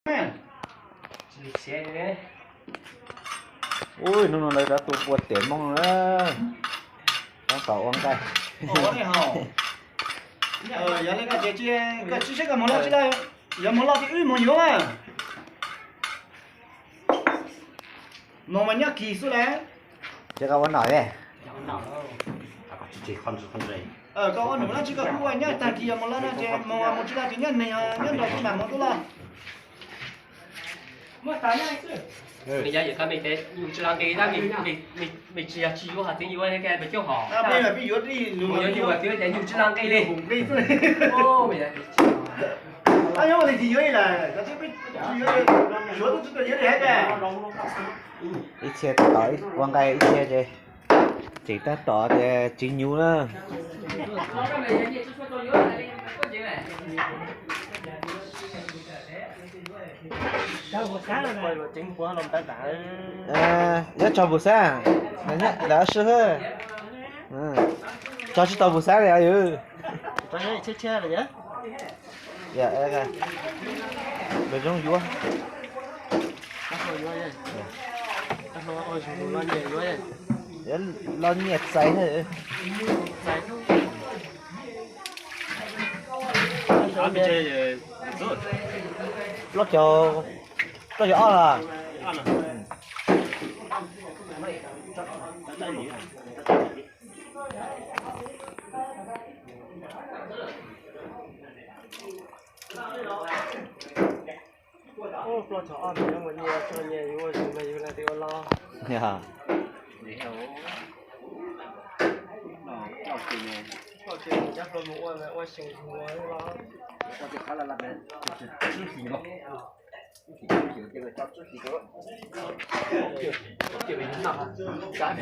Ui, nó lấy ra tụ bột tiền mong nữa. Đang tỏ ông đây. Ồ, này hả? Giờ lấy cái chỉ cái món lo chỉ đây. Giờ món lo thì ư món nhiều à. Nó mà nhắc kỳ số đấy. Chứ có vấn nói về. chỉ con rầy Có anh nó chỉ có khu anh nhá, tại vì món lo nó chỉ một chỉ là chỉ nhân này nhân đầu thì mà món đó là. Mà tại nhá chứ. Bây giờ他们得有质量给他没吃呀，吃有哈，等有那个没叫好。Bây giờ ví dụ đi,我有啊，有点有质量给的。đi thôi. Oh, bây giờ. Anh nhớ thì dưới là cái chứ biết dưới số tôi chỉ dưới hết à. Ít xe tỏ ít quăng cây ít xe chứ. Chỉ ta tỏ thì chính nhu nữa. Nhất cho buổi sáng, đã sửa hơn. Cho tao buổi sáng này ừ. Cho nó chết rồi nhá. Dạ, cái bên trong vua. Dạ, lo nhiệt say thôi. Lo cho ăn à? Ô, lo cho ăn nhưng mà nhiều cho nhiều vô rồi mà là tiêu lo. Dạ. Cho chuyện chắc rồi mua là qua sinh mua lo. cho cái khá là lắm đấy chút gì không chút gì cho chút gì đó Kiểu mình nào? Cái